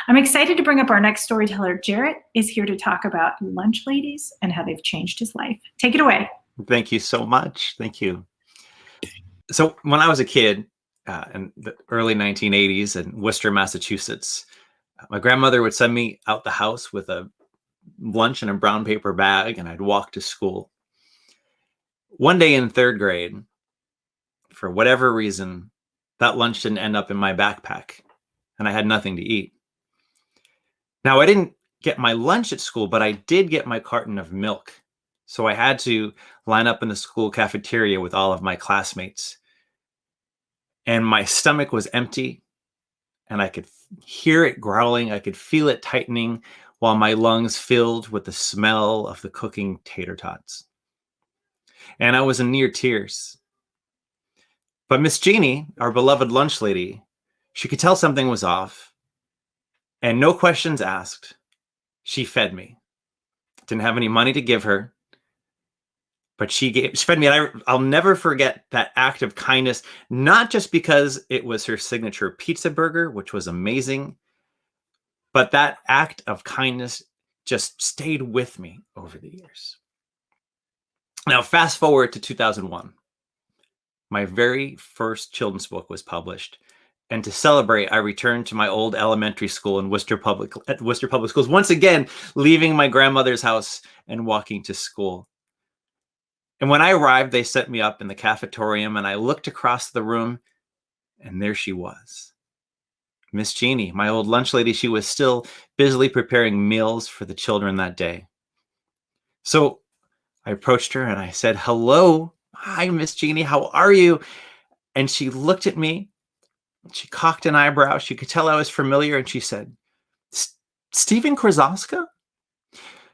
I'm excited to bring up our next storyteller. Jarrett is here to talk about lunch ladies and how they've changed his life. Take it away. Thank you so much. Thank you. So when I was a kid in the early 1980s in Worcester, Massachusetts, my grandmother would send me out the house with a lunch in a brown paper bag, and I'd walk to school. One day in third grade, for whatever reason, that lunch didn't end up in my backpack, and I had nothing to eat. Now, I didn't get my lunch at school, but I did get my carton of milk. So I had to line up in the school cafeteria with all of my classmates. And my stomach was empty, and I could hear it growling. I could feel it tightening while my lungs filled with the smell of the cooking tater tots. And I was in near tears. But Miss Jeanne, our beloved lunch lady, she could tell something was off. And no questions asked, she fed me. Didn't have any money to give her, but she fed me. And I'll never forget that act of kindness, not just because it was her signature pizza burger, which was amazing, but that act of kindness just stayed with me over the years. Now, fast forward to 2001. My very first children's book was published. And to celebrate, I returned to my old elementary school in Worcester Public Schools, once again, leaving my grandmother's house and walking to school. And when I arrived, they set me up in the cafetorium, and I looked across the room, and there she was. Miss Jeanne, my old lunch lady. She was still busily preparing meals for the children that day. So I approached her and I said, "Hello, hi, Miss Jeanne, how are you?" And she looked at me. She cocked an eyebrow. She could tell I was familiar, and she said, "Stephen Krosoczka?"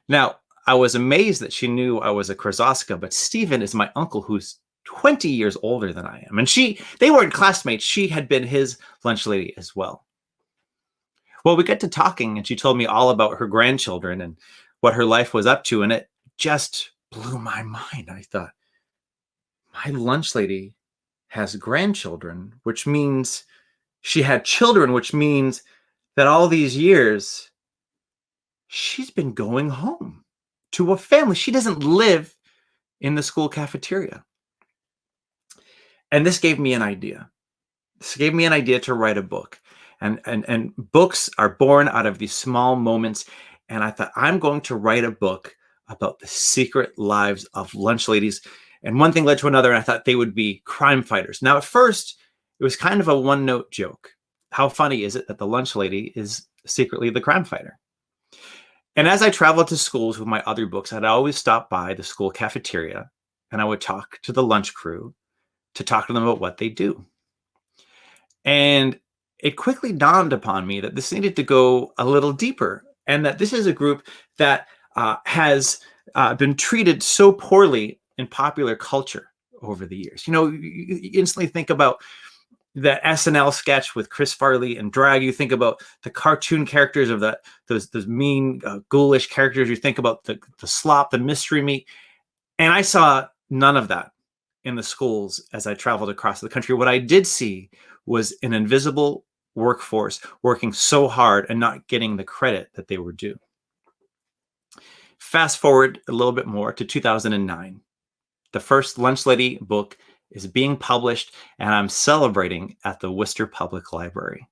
Now, I was amazed that she knew I was a Krosoczka, but Stephen is my uncle who's 20 years older than I am. And they weren't classmates. She had been his lunch lady as well. Well, we got to talking, and she told me all about her grandchildren and what her life was up to, and it just blew my mind. I thought, my lunch lady has grandchildren, which means she had children, which means that all these years, she's been going home to a family. She doesn't live in the school cafeteria. And this gave me an idea. This gave me an idea to write a book. And books are born out of these small moments. And I thought, I'm going to write a book about the secret lives of lunch ladies. And one thing led to another, and I thought they would be crime fighters. Now, at first, it was kind of a one-note joke. How funny is it that the lunch lady is secretly the crime fighter? And as I traveled to schools with my other books, I'd always stop by the school cafeteria, and I would talk to the lunch crew to talk to them about what they do. And it quickly dawned upon me that this needed to go a little deeper, and that this is a group that has been treated so poorly in popular culture over the years. You instantly think about the SNL sketch with Chris Farley and drag. You think about the cartoon characters of those mean, ghoulish characters. You think about the slop, the mystery meat. And I saw none of that in the schools as I traveled across the country. What I did see was an invisible workforce working so hard and not getting the credit that they were due. Fast forward a little bit more to 2009. The first Lunch Lady book is being published, and I'm celebrating at the Worcester Public Library.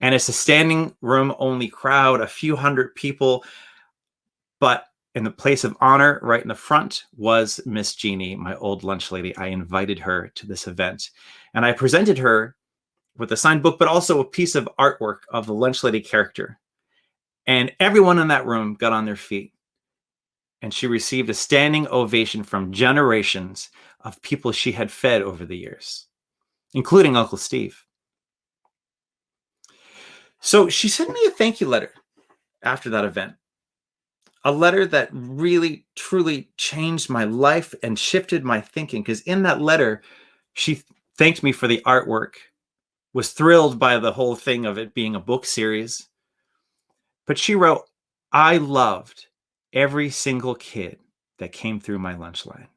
And it's a standing room only crowd, a few hundred people, but in the place of honor right in the front was Miss Jeanne, my old lunch lady. I invited her to this event, and I presented her with a signed book, but also a piece of artwork of the lunch lady character. And everyone in that room got on their feet. And she received a standing ovation from generations of people she had fed over the years, including Uncle Steve. So she sent me a thank you letter after that event, a letter that really, truly changed my life and shifted my thinking. Because in that letter, she thanked me for the artwork, was thrilled by the whole thing of it being a book series. But she wrote, "I loved every single kid that came through my lunch line."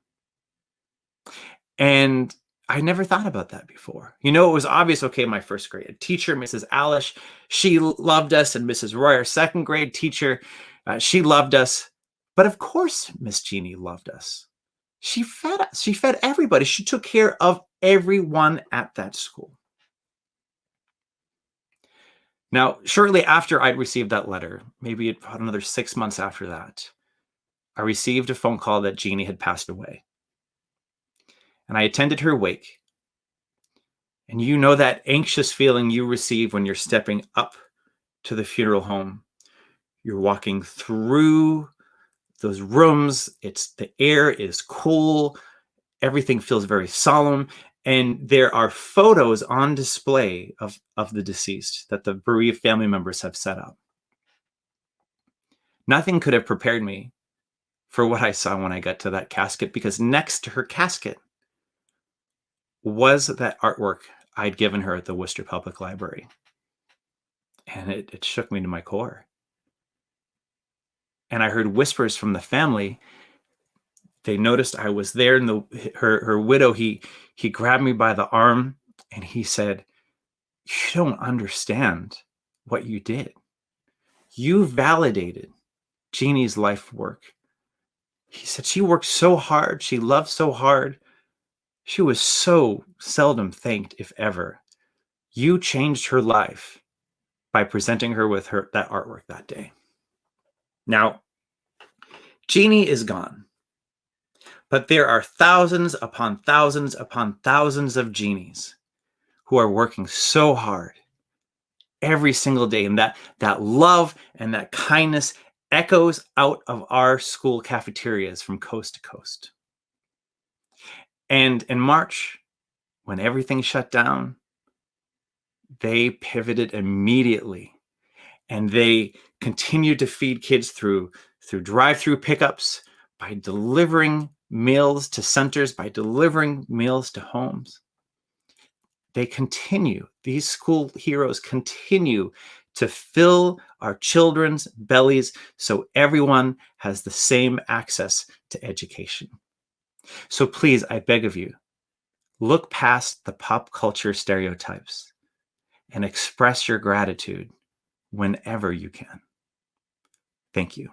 And I never thought about that before. You know, it was obvious, okay, my first grade teacher, Mrs. Alish, she loved us, and Mrs. Roy, our second grade teacher, she loved us. But of course, Miss Jeannie loved us. She fed us. She fed everybody. She took care of everyone at that school. Now, shortly after I'd received that letter, maybe about another 6 months after that, I received a phone call that Jeannie had passed away. And I attended her wake. And you know that anxious feeling you receive when you're stepping up to the funeral home. You're walking through those rooms. The air is cool. Everything feels very solemn. And there are photos on display of the deceased that the bereaved family members have set up. Nothing could have prepared me for what I saw when I got to that casket, because next to her casket was that artwork I'd given her at the Worcester Public Library. And it shook me to my core. And I heard whispers from the family. They noticed I was there, and her widow, he grabbed me by the arm and he said, "You don't understand what you did. You validated Jeannie's life work." He said, "She worked so hard. She loved so hard. She was so seldom thanked, if ever. You changed her life by presenting her with that artwork that day." Now, Jeannie is gone, but there are thousands upon thousands upon thousands of Jeannies who are working so hard every single day, and that love and that kindness echoes out of our school cafeterias from coast to coast. And in March, when everything shut down, they pivoted immediately, and they continued to feed kids through drive-through pickups, by delivering meals to centers, by delivering meals to homes. These school heroes continue to fill our children's bellies so everyone has the same access to education. So please, I beg of you, look past the pop culture stereotypes and express your gratitude whenever you can. Thank you.